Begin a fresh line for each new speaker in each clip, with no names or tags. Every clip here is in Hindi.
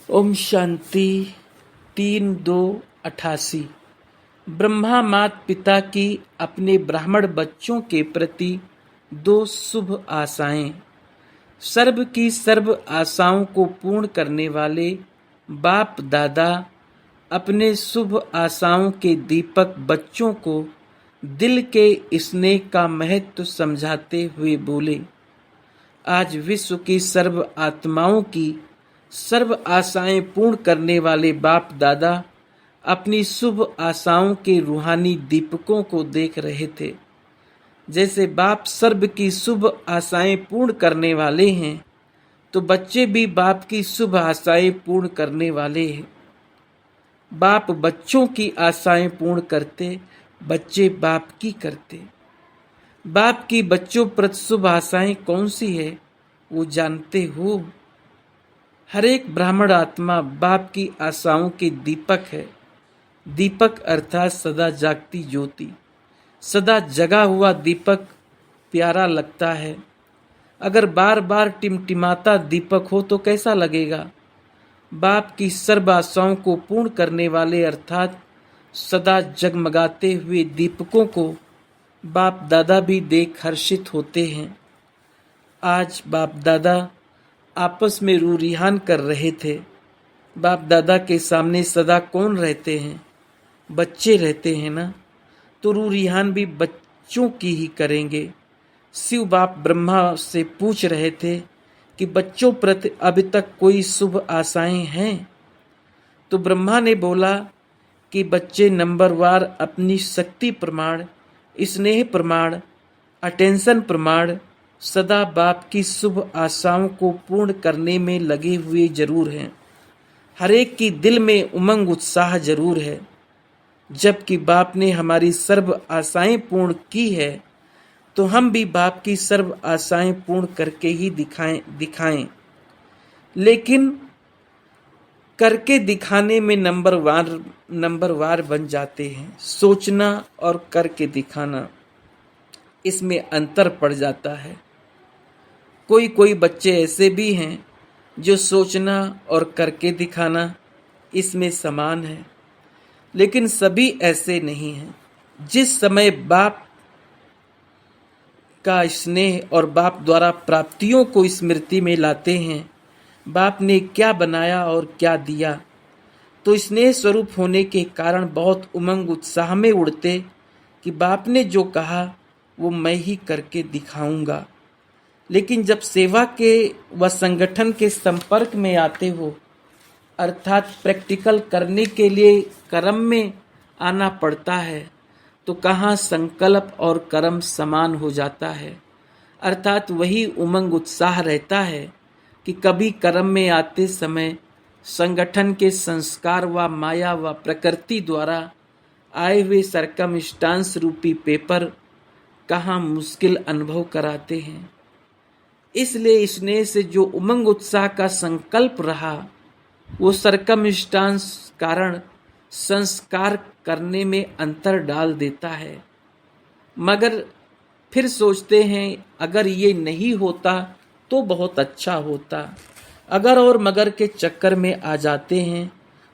ओम शांति 3/2/88। ब्रह्मा मात पिता की अपने ब्राह्मण बच्चों के प्रति दो शुभ आशाएं। सर्व की सर्व आशाओं को पूर्ण करने वाले बाप दादा अपने शुभ आशाओं के दीपक बच्चों को दिल के स्नेह का महत्व समझाते हुए बोले, आज विश्व की सर्व आत्माओं की सर्व आशाएं पूर्ण करने वाले बाप दादा अपनी शुभ आशाओं के रूहानी दीपकों को देख रहे थे। जैसे बाप सर्व की शुभ आशाएं पूर्ण करने वाले हैं, तो बच्चे भी बाप की शुभ आशाएं पूर्ण करने वाले हैं। बाप बच्चों की आशाएं पूर्ण करते, बच्चे बाप की करते। बाप की बच्चों प्रति शुभ आशाएं कौन सी है, वो जानते हो? हर एक ब्राह्मण आत्मा बाप की आशाओं के दीपक है। दीपक अर्थात सदा जागती ज्योति। सदा जगा हुआ दीपक प्यारा लगता है। अगर बार बार टिमटिमाता दीपक हो तो कैसा लगेगा? बाप की सर्व आशाओं को पूर्ण करने वाले अर्थात सदा जगमगाते हुए दीपकों को बाप दादा भी देख हर्षित होते हैं। आज बाप दादा आपस में रूरिहान कर रहे थे। बाप दादा के सामने सदा कौन रहते हैं? बच्चे रहते हैं ना, तो रूरिहान भी बच्चों की ही करेंगे। शिव बाप ब्रह्मा से पूछ रहे थे कि बच्चों प्रति अभी तक कोई शुभ आशाएं हैं? तो ब्रह्मा ने बोला कि बच्चे नंबरवार अपनी शक्ति प्रमाण, स्नेह प्रमाण, अटेंशन प्रमाण सदा बाप की शुभ आशाओं को पूर्ण करने में लगे हुए जरूर हैं। हर एक की दिल में उमंग उत्साह जरूर है। जबकि बाप ने हमारी सर्व आशाएं पूर्ण की है, तो हम भी बाप की सर्व आशाएं पूर्ण करके ही दिखाएं। लेकिन करके दिखाने में नंबरवार बन जाते हैं। सोचना और करके दिखाना, इसमें अंतर पड़ जाता है। कोई बच्चे ऐसे भी हैं जो सोचना और करके दिखाना इसमें समान है, लेकिन सभी ऐसे नहीं हैं। जिस समय बाप का स्नेह और बाप द्वारा प्राप्तियों को स्मृति में लाते हैं, बाप ने क्या बनाया और क्या दिया, तो स्नेह स्वरूप होने के कारण बहुत उमंग उत्साह में उड़ते कि बाप ने जो कहा वो मैं ही करके दिखाऊंगा। लेकिन जब सेवा के व संगठन के संपर्क में आते हो, अर्थात प्रैक्टिकल करने के लिए कर्म में आना पड़ता है, तो कहाँ संकल्प और कर्म समान हो जाता है। अर्थात वही उमंग उत्साह रहता है कि कभी कर्म में आते समय संगठन के संस्कार व माया व प्रकृति द्वारा आए हुए सरकमस्टांस रूपी पेपर कहाँ मुश्किल अनुभव कराते हैं। इसलिए स्नेह से जो उमंग उत्साह का संकल्प रहा, वो सरकमस्टांस कारण संस्कार करने में अंतर डाल देता है। मगर फिर सोचते हैं अगर ये नहीं होता तो बहुत अच्छा होता। अगर और मगर के चक्कर में आ जाते हैं,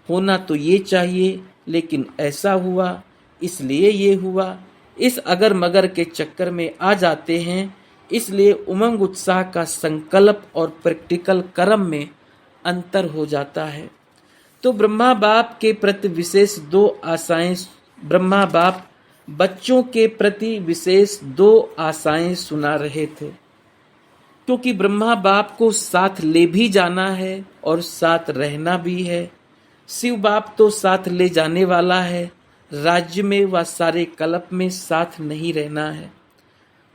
होना तो ये चाहिए लेकिन ऐसा हुआ इसलिए ये हुआ। इस अगर मगर के चक्कर में आ जाते हैं, इसलिए उमंग उत्साह का संकल्प और प्रैक्टिकल कर्म में अंतर हो जाता है। तो ब्रह्मा बाप के प्रति विशेष दो आशाएं, ब्रह्मा बाप बच्चों के प्रति विशेष दो आशाएं सुना रहे थे, क्योंकि ब्रह्मा बाप को साथ ले भी जाना है और साथ रहना भी है। शिव बाप तो साथ ले जाने वाला है, राज्य में व सारे कल्प में साथ नहीं रहना है।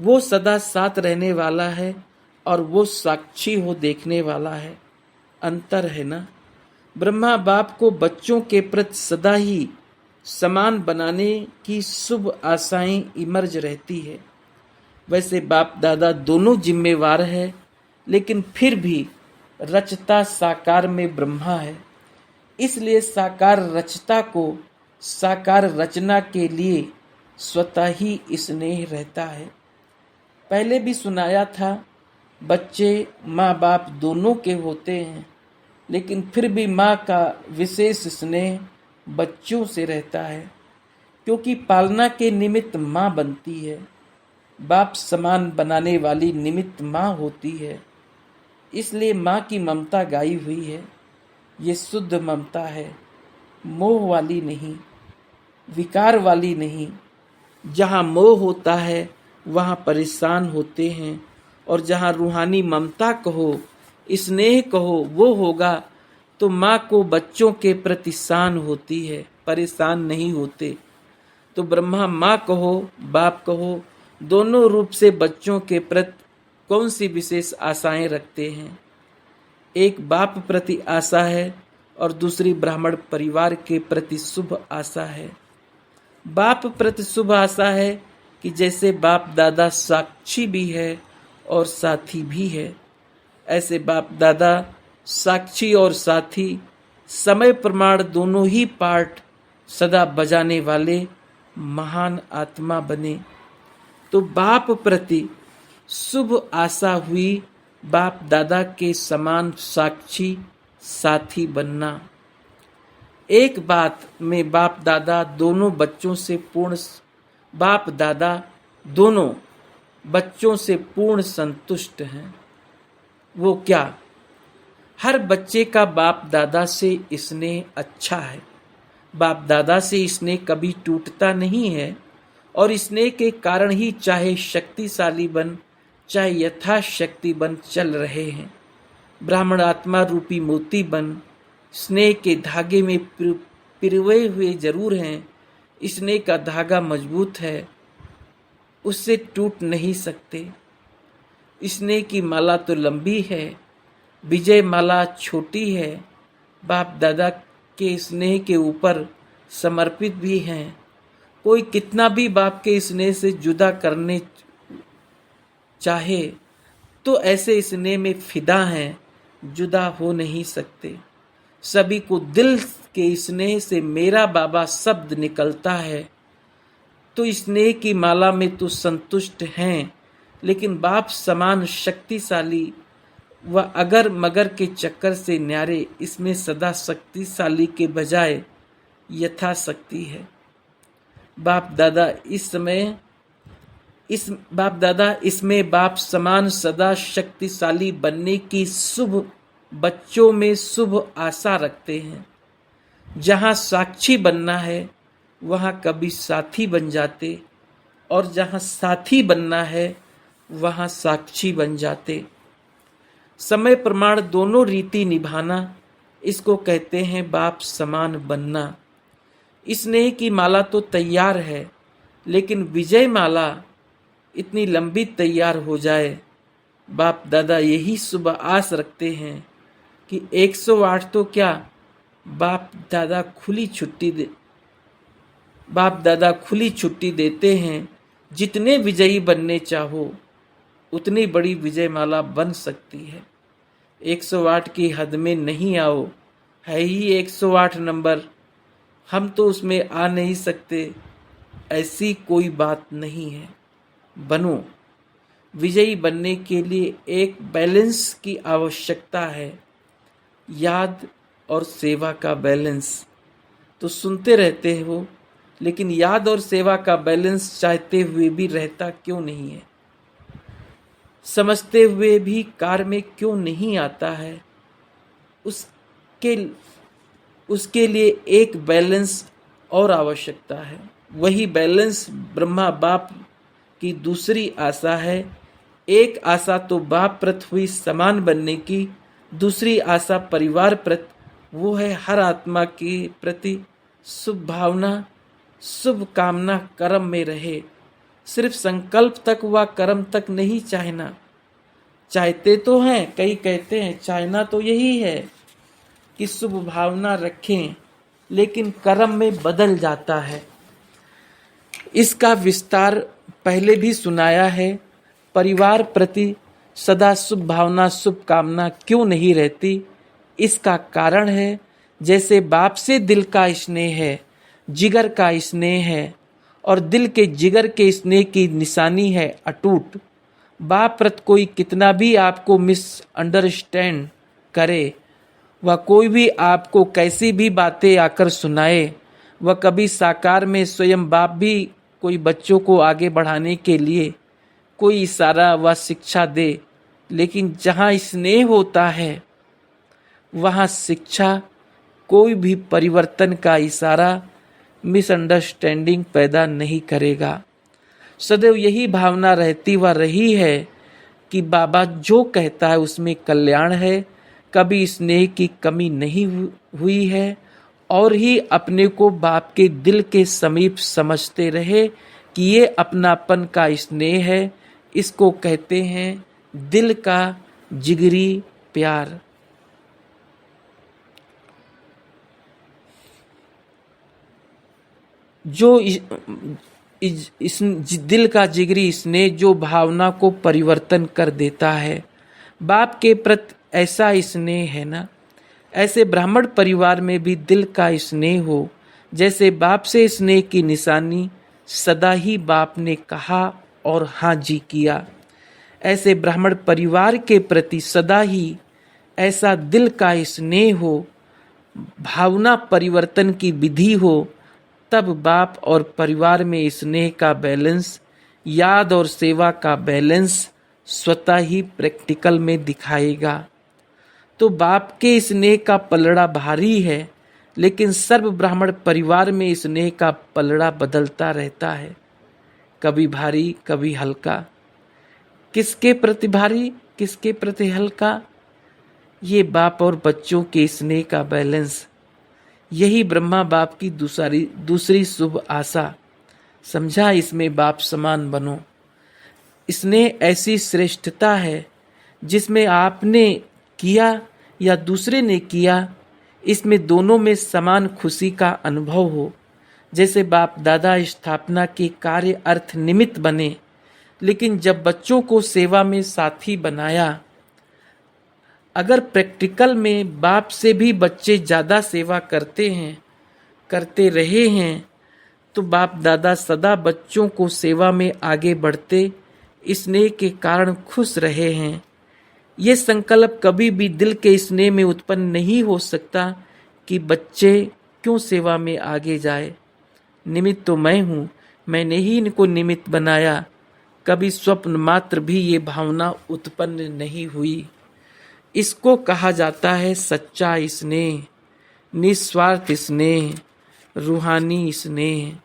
वो सदा साथ रहने वाला है और वो साक्षी हो देखने वाला है। अंतर है ना। ब्रह्मा बाप को बच्चों के प्रति सदा ही समान बनाने की शुभ आशाएं इमर्ज रहती है। वैसे बाप दादा दोनों जिम्मेवार है, लेकिन फिर भी रचता साकार में ब्रह्मा है। इसलिए साकार रचता को साकार रचना के लिए स्वतः ही स्नेह रहता है। पहले भी सुनाया था, बच्चे माँ बाप दोनों के होते हैं, लेकिन फिर भी माँ का विशेष स्नेह बच्चों से रहता है, क्योंकि पालना के निमित्त माँ बनती है। बाप समान बनाने वाली निमित्त माँ होती है। इसलिए माँ की ममता गाई हुई है। ये शुद्ध ममता है, मोह वाली नहीं, विकार वाली नहीं। जहाँ मोह होता है वहाँ परेशान होते हैं, और जहाँ रूहानी ममता कहो, स्नेह कहो वो होगा, तो माँ को बच्चों के प्रति शान होती है, परेशान नहीं होते। तो ब्रह्मा माँ कहो बाप कहो, दोनों रूप से बच्चों के प्रति कौन सी विशेष आशाएं रखते हैं। एक बाप प्रति आशा है और दूसरी ब्राह्मण परिवार के प्रति शुभ आशा है। बाप प्रति शुभ आशा है कि जैसे बाप दादा साक्षी भी है और साथी भी है, ऐसे बाप दादा साक्षी और साथी समय प्रमाण दोनों ही पार्ट सदा बजाने वाले महान आत्मा बने। तो बाप प्रति शुभ आशा हुई बाप दादा के समान साक्षी साथी बनना। एक बात में बाप दादा दोनों बच्चों से पूर्ण संतुष्ट हैं। वो क्या? हर बच्चे का बाप दादा से स्नेह अच्छा है। बाप दादा से स्नेह कभी टूटता नहीं है, और स्नेह के कारण ही चाहे शक्तिशाली बन चाहे यथाशक्ति बन चल रहे हैं। ब्राह्मण आत्मा रूपी मोती बन स्नेह के धागे में पिरोए हुए जरूर हैं। स्नेह का धागा मजबूत है, उससे टूट नहीं सकते। स्नेह की माला तो लंबी है, विजय माला छोटी है। बाप दादा के स्नेह के ऊपर समर्पित भी हैं। कोई कितना भी बाप के स्नेह से जुदा करने चाहे तो ऐसे स्नेह में फिदा हैं, जुदा हो नहीं सकते। सभी को दिल के स्नेह से मेरा बाबा शब्द निकलता है, तो स्नेह की माला में तो संतुष्ट हैं। लेकिन बाप समान शक्तिशाली व अगर मगर के चक्कर से न्यारे इसमें सदा शक्तिशाली के बजाय यथाशक्ति है। बाप दादा इसमें बाप समान सदा शक्तिशाली बनने की बच्चों में शुभ आशा रखते हैं। जहाँ साक्षी बनना है वहाँ कभी साथी बन जाते, और जहाँ साथी बनना है वहाँ साक्षी बन जाते। समय प्रमाण दोनों रीति निभाना, इसको कहते हैं बाप समान बनना। स्नेह की माला तो तैयार है, लेकिन विजय माला इतनी लंबी तैयार हो जाए। बाप दादा यही शुभ आस रखते हैं कि 108 तो क्या, बाप दादा खुली छुट्टी देते हैं। जितने विजयी बनने चाहो उतनी बड़ी विजय माला बन सकती है। 108 की हद में नहीं आओ, है ही 108 नंबर, हम तो उसमें आ नहीं सकते, ऐसी कोई बात नहीं है। बनो। विजयी बनने के लिए एक बैलेंस की आवश्यकता है, याद और सेवा का बैलेंस। तो सुनते रहते हो, लेकिन याद और सेवा का बैलेंस चाहते हुए भी रहता क्यों नहीं है? समझते हुए भी कार में क्यों नहीं आता है? उसके लिए एक बैलेंस और आवश्यकता है। वही बैलेंस ब्रह्मा बाप की दूसरी आशा है। एक आशा तो बाप प्रति हुई समान बनने की, दूसरी आशा परिवार प्रति, वो है हर आत्मा के प्रति शुभ भावना, शुभ कामना कर्म में रहे। सिर्फ संकल्प तक व कर्म तक नहीं चाहना। चाहते तो हैं, कई कहते हैं चाहना तो यही है कि शुभ भावना रखें, लेकिन कर्म में बदल जाता है। इसका विस्तार पहले भी सुनाया है। परिवार प्रति सदा शुभ भावना शुभ कामना क्यों नहीं रहती? इसका कारण है, जैसे बाप से दिल का स्नेह है, जिगर का स्नेह है, और दिल के जिगर के स्नेह की निशानी है अटूट। बाप प्रति कोई कितना भी आपको मिसअंडरस्टैंड करे, वह कोई भी आपको कैसी भी बातें आकर सुनाए, वह कभी साकार में स्वयं बाप भी कोई बच्चों को आगे बढ़ाने के लिए कोई इशारा व शिक्षा दे, लेकिन जहाँ स्नेह होता है वहाँ शिक्षा कोई भी परिवर्तन का इशारा, मिसअंडरस्टैंडिंग पैदा नहीं करेगा। सदैव यही भावना रहती व रही है कि बाबा जो कहता है उसमें कल्याण है, कभी स्नेह की कमी नहीं हुई है, और ही अपने को बाप के दिल के समीप समझते रहे कि ये अपनापन का स्नेह है। इसको कहते हैं दिल का जिगरी प्यार। जो इस दिल का जिगरी स्नेह जो भावना को परिवर्तन कर देता है। बाप के प्रति ऐसा स्नेह है ना, ऐसे ब्राह्मण परिवार में भी दिल का स्नेह हो। जैसे बाप से स्नेह की निशानी सदा ही बाप ने कहा और हाँ जी किया, ऐसे ब्राह्मण परिवार के प्रति सदा ही ऐसा दिल का स्नेह हो, भावना परिवर्तन की विधि हो, तब बाप और परिवार में स्नेह का बैलेंस, याद और सेवा का बैलेंस स्वतः ही प्रैक्टिकल में दिखाएगा। तो बाप के स्नेह का पलड़ा भारी है, लेकिन सर्व ब्राह्मण परिवार में स्नेह का पलड़ा बदलता रहता है, कभी भारी कभी हल्का। किसके प्रति भारी, किसके प्रति हल्का? ये बाप और बच्चों के स्नेह का बैलेंस, यही ब्रह्मा बाप की दूसरी शुभ आशा। समझा? इसमें बाप समान बनो। स्नेह ऐसी श्रेष्ठता है जिसमें आपने किया या दूसरे ने किया, इसमें दोनों में समान खुशी का अनुभव हो। जैसे बाप दादा स्थापना के कार्य अर्थ निमित्त बने, लेकिन जब बच्चों को सेवा में साथी बनाया, अगर प्रैक्टिकल में बाप से भी बच्चे ज़्यादा सेवा करते रहे हैं, तो बाप दादा सदा बच्चों को सेवा में आगे बढ़ते स्नेह के कारण खुश रहे हैं। ये संकल्प कभी भी दिल के स्नेह में उत्पन्न नहीं हो सकता कि बच्चे क्यों सेवा में आगे जाए। निमित्त तो मैं हूँ, मैंने ही इनको निमित्त बनाया। कभी स्वप्न मात्र भी ये भावना उत्पन्न नहीं हुई। इसको कहा जाता है सच्चा स्नेह, निस्वार्थ स्नेह, रूहानी स्नेह।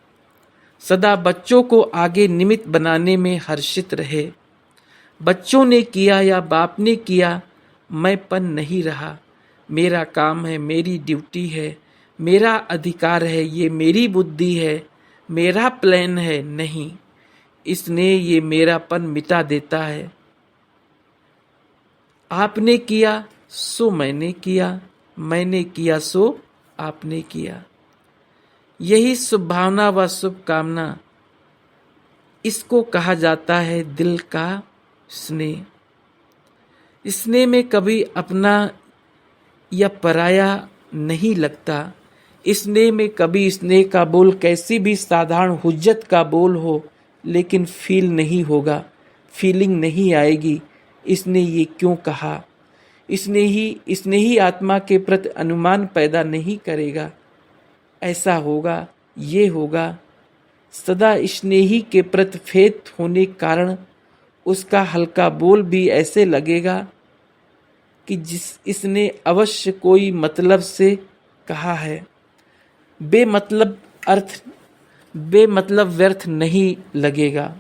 सदा बच्चों को आगे निमित्त बनाने में हर्षित रहे। बच्चों ने किया या बाप ने किया, मैंपन नहीं रहा। मेरा काम है, मेरी ड्यूटी है, मेरा अधिकार है, ये मेरी बुद्धि है, मेरा प्लान है, नहीं। स्नेह ये मेरापन मिटा देता है। आपने किया सो मैंने किया, मैंने किया सो आपने किया। यही शुभ भावना व शुभ कामना, इसको कहा जाता है दिल का स्नेह। स्नेह में कभी अपना या पराया नहीं लगता। स्नेह में कभी स्नेह का बोल कैसी भी साधारण हुज्जत का बोल हो, लेकिन फील नहीं होगा, फीलिंग नहीं आएगी। इसने ये क्यों कहा? इसने ही आत्मा के प्रति अनुमान पैदा नहीं करेगा। ऐसा होगा, ये होगा। सदा स्नेही के प्रति फेथ होने कारण उसका हल्का बोल भी ऐसे लगेगा कि इसने अवश्य कोई मतलब से कहा है। बेमतलब व्यर्थ नहीं लगेगा।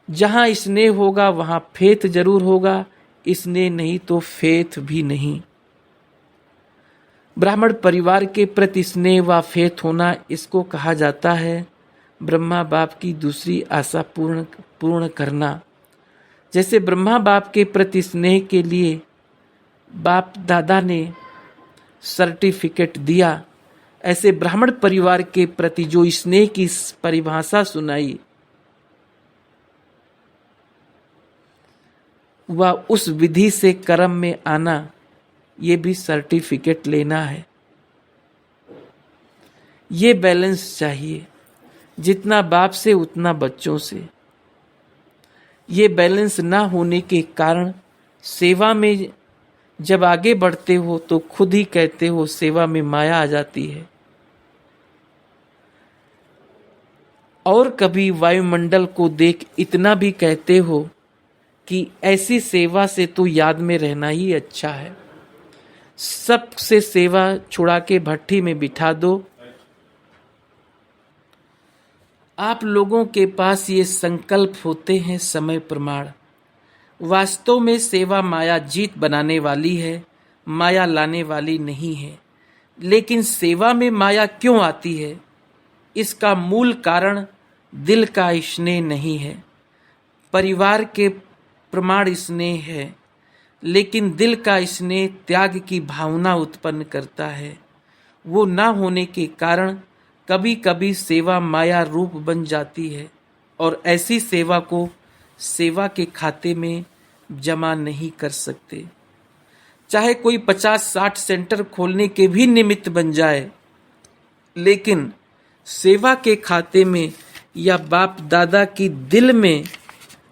जहाँ स्नेह होगा वहाँ फेथ जरूर होगा, स्नेह नहीं तो फेथ भी नहीं। ब्राह्मण परिवार के प्रति स्नेह व फेथ होना, इसको कहा जाता है ब्रह्मा बाप की दूसरी आशा पूर्ण करना। जैसे ब्रह्मा बाप के प्रति स्नेह के लिए बाप दादा ने सर्टिफिकेट दिया, ऐसे ब्राह्मण परिवार के प्रति जो स्नेह की परिभाषा सुनाई, वह उस विधि से कर्म में आना, ये भी सर्टिफिकेट लेना है। ये बैलेंस चाहिए, जितना बाप से उतना बच्चों से। ये बैलेंस ना होने के कारण सेवा में जब आगे बढ़ते हो तो खुद ही कहते हो सेवा में माया आ जाती है। और कभी वायुमंडल को देख इतना भी कहते हो कि ऐसी सेवा से तो याद में रहना ही अच्छा है। सबसे सेवा छुड़ा के भट्ठी में बिठा दो। आप लोगों के पास ये संकल्प होते हैं समय प्रमाण। वास्तव में सेवा माया जीत बनाने वाली है, माया लाने वाली नहीं है। लेकिन सेवा में माया क्यों आती है? इसका मूल कारण दिल का स्नेह नहीं है। परिवार के प्रमाण स्नेह है, लेकिन दिल का स्नेह त्याग की भावना उत्पन्न करता है। वो ना होने के कारण कभी कभी सेवा माया रूप बन जाती है और ऐसी सेवा को सेवा के खाते में जमा नहीं कर सकते। चाहे कोई 50-60 सेंटर खोलने के भी निमित्त बन जाए, लेकिन सेवा के खाते में या बाप दादा की दिल में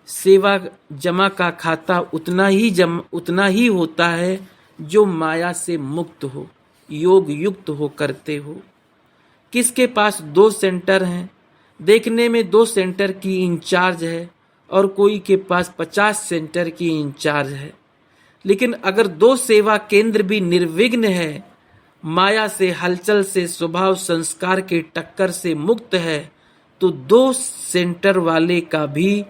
सेवा जमा का खाता उतना ही होता है जो माया से मुक्त हो, योग युक्त हो करते हो। किसके पास 2 सेंटर हैं, देखने में 2 सेंटर की इंचार्ज है और कोई के पास 50 सेंटर की इंचार्ज है। लेकिन अगर 2 सेवा केंद्र भी निर्विघ्न है, माया से, हलचल से, स्वभाव संस्कार के टक्कर से मुक्त है, तो 2 सेंटर वाले का भी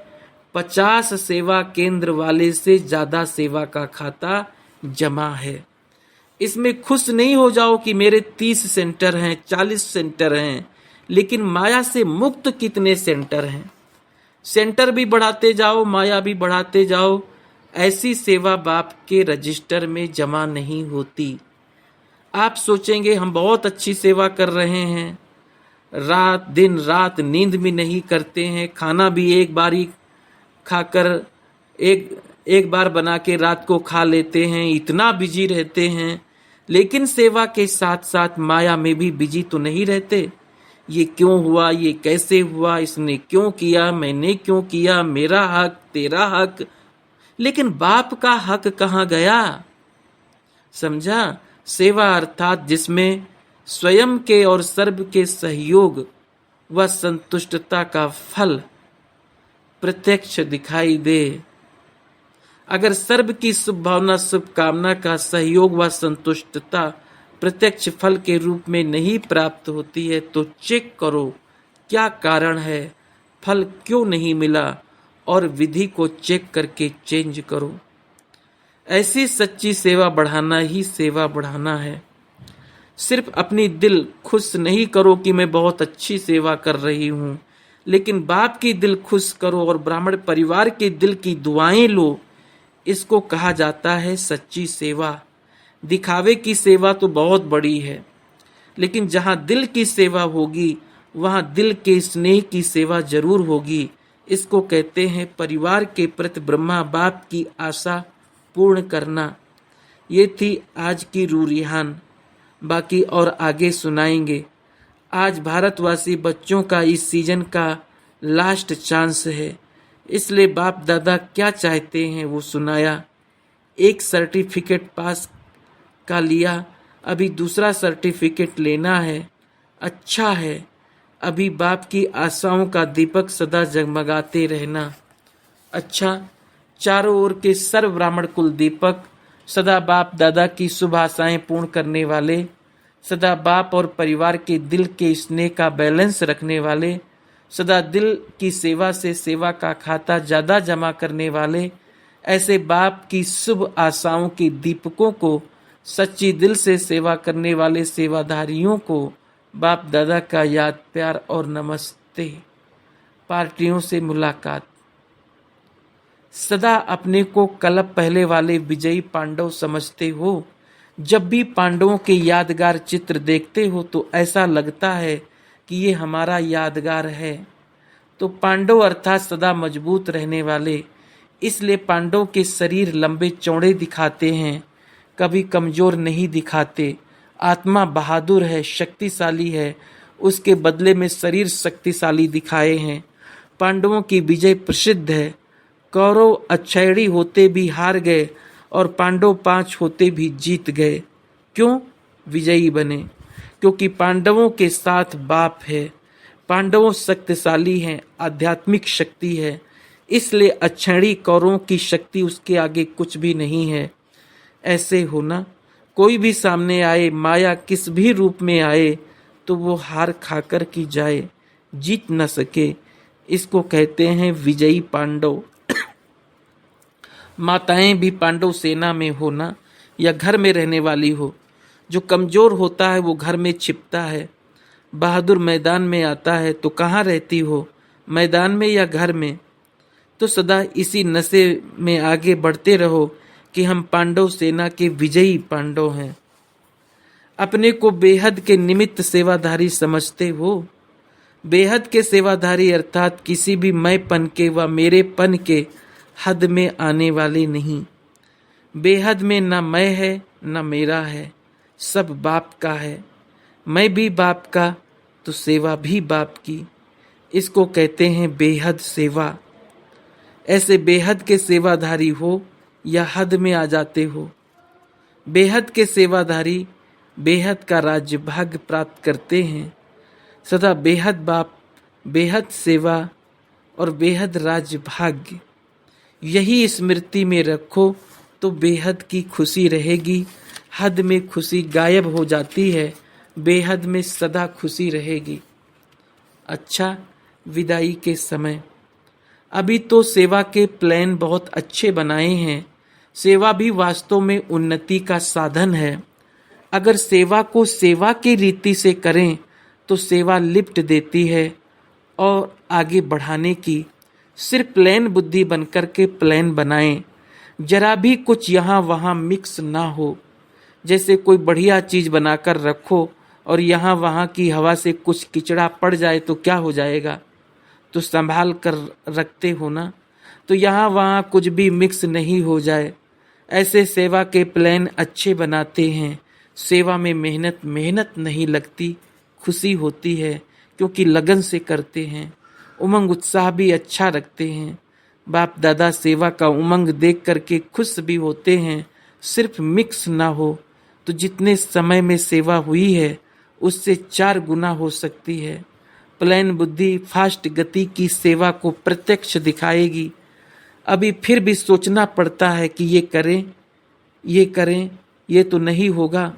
50 सेवा केंद्र वाले से ज्यादा सेवा का खाता जमा है। इसमें खुश नहीं हो जाओ कि मेरे 30 सेंटर हैं, 40 सेंटर हैं, लेकिन माया से मुक्त कितने सेंटर हैं? सेंटर भी बढ़ाते जाओ, माया भी बढ़ाते जाओ। ऐसी सेवा बाप के रजिस्टर में जमा नहीं होती। आप सोचेंगे हम बहुत अच्छी सेवा कर रहे हैं, रात दिन रात नींद भी नहीं करते हैं, खाना भी एक बार ही खाकर एक बार बना के रात को खा लेते हैं, इतना बिजी रहते हैं, लेकिन सेवा के साथ साथ माया में भी बिजी तो नहीं रहते। ये क्यों हुआ, ये कैसे हुआ, इसने क्यों किया, मैंने क्यों किया, मेरा हक, तेरा हक। लेकिन बाप का हक कहाँ गया? समझा? सेवा अर्थात जिसमें स्वयं के और सर्व के सहयोग व संतुष्टता का फल प्रत्यक्ष दिखाई दे। अगर सर्व की शुभ भावना, शुभ कामना का सहयोग व संतुष्टता प्रत्यक्ष फल के रूप में नहीं प्राप्त होती है, तो चेक करो क्या कारण है, फल क्यों नहीं मिला, और विधि को चेक करके चेंज करो। ऐसी सच्ची सेवा बढ़ाना ही सेवा बढ़ाना है। सिर्फ अपनी दिल खुश नहीं करो कि मैं बहुत अच्छी सेवा कर रही हूँ, लेकिन बाप की दिल खुश करो और ब्राह्मण परिवार के दिल की दुआएं लो। इसको कहा जाता है सच्ची सेवा। दिखावे की सेवा तो बहुत बड़ी है, लेकिन जहाँ दिल की सेवा होगी वहाँ दिल के स्नेह की सेवा जरूर होगी। इसको कहते हैं परिवार के प्रति ब्रह्मा बाप की आशा पूर्ण करना। ये थी आज की रूरिहान, बाकी और आगे सुनाएंगे। आज भारतवासी बच्चों का इस सीजन का लास्ट चांस है, इसलिए बाप दादा क्या चाहते हैं वो सुनाया। एक सर्टिफिकेट पास का लिया, अभी दूसरा सर्टिफिकेट लेना है। अच्छा है, अभी बाप की आशाओं का दीपक सदा जगमगाते रहना। अच्छा, चारों ओर के सर्व ब्राह्मण कुल दीपक, सदा बाप दादा की शुभ आशाएं पूर्ण करने वाले, सदा बाप और परिवार के दिल के स्नेह का बैलेंस रखने वाले, सदा दिल की सेवा से सेवा का खाता ज्यादा जमा करने वाले, ऐसे बाप की शुभ आशाओं के दीपकों को, सच्ची दिल से सेवा करने वाले सेवाधारियों को बाप दादा का याद प्यार और नमस्ते। पार्टियों से मुलाकात। सदा अपने को कलप पहले वाले विजयी पांडव समझते हो। जब भी पांडवों के यादगार चित्र देखते हो तो ऐसा लगता है कि ये हमारा यादगार है। तो पांडव अर्थात सदा मजबूत रहने वाले, इसलिए पांडव के शरीर लंबे चौड़े दिखाते हैं, कभी कमजोर नहीं दिखाते। आत्मा बहादुर है, शक्तिशाली है, उसके बदले में शरीर शक्तिशाली दिखाए हैं। पांडवों की विजय प्रसिद्ध है। कौरव अक्षयणी होते भी हार गए और पांडव 5 होते भी जीत गए। क्यों विजयी बने? क्योंकि पांडवों के साथ बाप है। पांडवों शक्तिशाली हैं, आध्यात्मिक शक्ति है, इसलिए अक्षयणी कौरवों की शक्ति उसके आगे कुछ भी नहीं है। ऐसे होना, कोई भी सामने आए, माया किस भी रूप में आए, तो वो हार खाकर की जाए, जीत न सके। इसको कहते हैं विजयी पांडव। माताएं भी पांडव सेना में हो ना, या घर में रहने वाली हो। जो कमजोर होता है वो घर में छिपता है। बहादुर मैदान में आता है तो कहाँ रहती हो, मैदान में या घर में? तो सदा इसी नशे में आगे बढ़ते रहो कि हम पांडव सेना के विजयी पांडव हैं। अपने को बेहद के निमित्त सेवाधारी समझते हो। बेहद के सेवाधारी अर्थात किसी भी मैंपन के व मेरेपन के हद में आने वाले नहीं। बेहद में न मैं है न मेरा है, सब बाप का है। मैं भी बाप का तो सेवा भी बाप की। इसको कहते हैं बेहद सेवा। ऐसे बेहद के सेवाधारी हो या हद में आ जाते हो। बेहद के सेवाधारी बेहद का राज्य भाग्य प्राप्त करते हैं। सदा बेहद बाप, बेहद सेवा और बेहद राज्य भाग्य, यही स्मृति में रखो तो बेहद की खुशी रहेगी। हद में खुशी गायब हो जाती है, बेहद में सदा खुशी रहेगी। अच्छा, विदाई के समय अभी तो सेवा के प्लान बहुत अच्छे बनाए हैं। सेवा भी वास्तव में उन्नति का साधन है। अगर सेवा को सेवा की रीति से करें तो सेवा लिफ्ट देती है और आगे बढ़ाने की। सिर्फ प्लेन बुद्धि बनकर के प्लान बनाएं, जरा भी कुछ यहाँ वहाँ मिक्स ना हो। जैसे कोई बढ़िया चीज बनाकर रखो और यहाँ वहाँ की हवा से कुछ किचड़ा पड़ जाए तो क्या हो जाएगा? तो संभाल कर रखते हो ना, तो यहाँ वहाँ कुछ भी मिक्स नहीं हो जाए। ऐसे सेवा के प्लान अच्छे बनाते हैं। सेवा में मेहनत नहीं लगती, खुशी होती है क्योंकि लगन से करते हैं। उमंग उत्साह भी अच्छा रखते हैं। बाप दादा सेवा का उमंग देख करके खुश भी होते हैं। सिर्फ मिक्स ना हो तो जितने समय में सेवा हुई है उससे 4 गुना हो सकती है। प्लान बुद्धि फास्ट गति की सेवा को प्रत्यक्ष दिखाएगी। अभी फिर भी सोचना पड़ता है कि ये करें, ये तो नहीं होगा,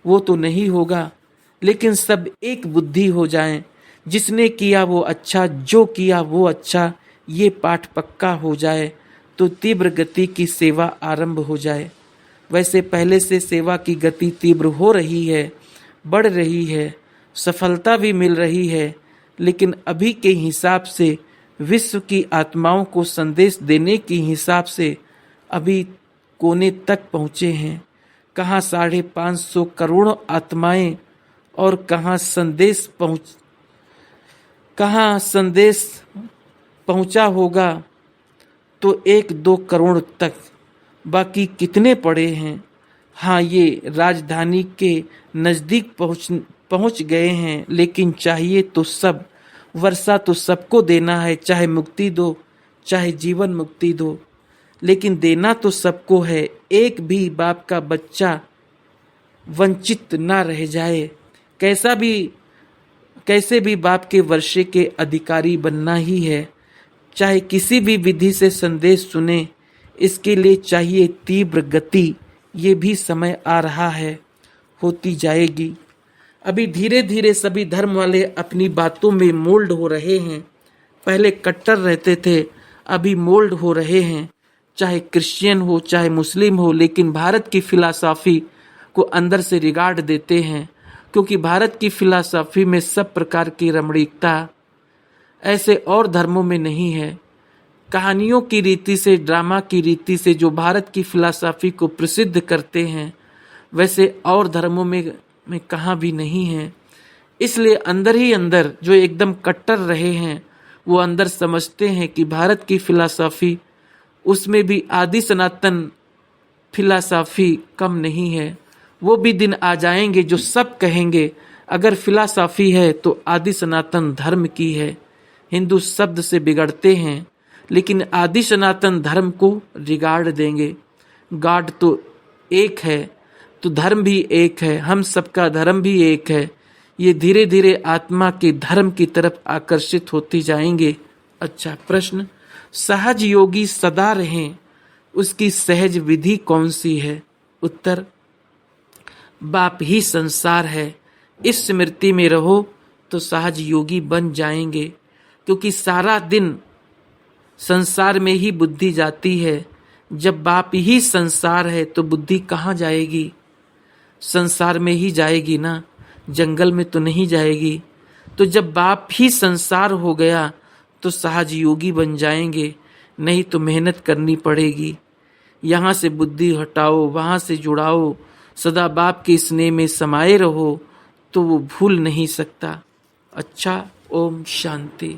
वो तो नहीं होगा, लेकिन सब एक बुद्धि हो जाएं। जिसने किया वो अच्छा, जो किया वो अच्छा, ये पाठ पक्का हो जाए तो तीव्र गति की सेवा आरंभ हो जाए। वैसे पहले से सेवा की गति तीव्र हो रही है, बढ़ रही है, सफलता भी मिल रही है, लेकिन अभी के हिसाब से, विश्व की आत्माओं को संदेश देने के हिसाब से अभी कोने तक पहुँचे हैं। कहाँ 550 करोड़ आत्माएं और कहाँ संदेश पहुँचा होगा तो 1-2 करोड़ तक, बाकी कितने पड़े हैं। हाँ, ये राजधानी के नज़दीक पहुँच गए हैं, लेकिन चाहिए तो सब। वर्षा तो सबको देना है, चाहे मुक्ति दो चाहे जीवन मुक्ति दो, लेकिन देना तो सबको है। एक भी बाप का बच्चा वंचित ना रह जाए। कैसे भी बाप के वर्षे के अधिकारी बनना ही है। चाहे किसी भी विधि से संदेश सुने, इसके लिए चाहिए तीव्र गति। ये भी समय आ रहा है, होती जाएगी। अभी धीरे धीरे सभी धर्म वाले अपनी बातों में मोल्ड हो रहे हैं। पहले कट्टर रहते थे, अभी मोल्ड हो रहे हैं। चाहे क्रिश्चियन हो चाहे मुस्लिम हो, लेकिन भारत की फिलॉसफी को अंदर से रिगार्ड देते हैं, क्योंकि भारत की फिलॉसफी में सब प्रकार की रमणीकता ऐसे और धर्मों में नहीं है। कहानियों की रीति से, ड्रामा की रीति से जो भारत की फिलॉसफी को प्रसिद्ध करते हैं, वैसे और धर्मों में कहाँ भी नहीं है। इसलिए अंदर ही अंदर जो एकदम कट्टर रहे हैं, वो अंदर समझते हैं कि भारत की फिलॉसफी, उसमें भी आदि सनातन फिलॉसफी कम नहीं है। वो भी दिन आ जाएंगे जो सब कहेंगे अगर फिलॉसफी है तो आदि सनातन धर्म की है। हिंदू शब्द से बिगड़ते हैं, लेकिन आदि सनातन धर्म को रिगार्ड देंगे। गॉड तो एक है, तो धर्म भी एक है, हम सबका धर्म भी एक है। ये धीरे धीरे आत्मा के धर्म की तरफ आकर्षित होती जाएंगे। अच्छा प्रश्न, सहज योगी सदा रहें, उसकी सहज विधि कौन सी है? उत्तर, बाप ही संसार है। इस स्मृति में रहो तो सहज योगी बन जाएंगे, क्योंकि सारा दिन संसार में ही बुद्धि जाती है। जब बाप ही संसार है तो बुद्धि कहाँ जाएगी? संसार में ही जाएगी ना, जंगल में तो नहीं जाएगी। तो जब बाप ही संसार हो गया तो सहज योगी बन जाएंगे, नहीं तो मेहनत करनी पड़ेगी। यहाँ से बुद्धि हटाओ, वहाँ से जुड़ाओ, सदा बाप के स्नेह में समाये रहो तो वो भूल नहीं सकता। अच्छा, ओम शांति।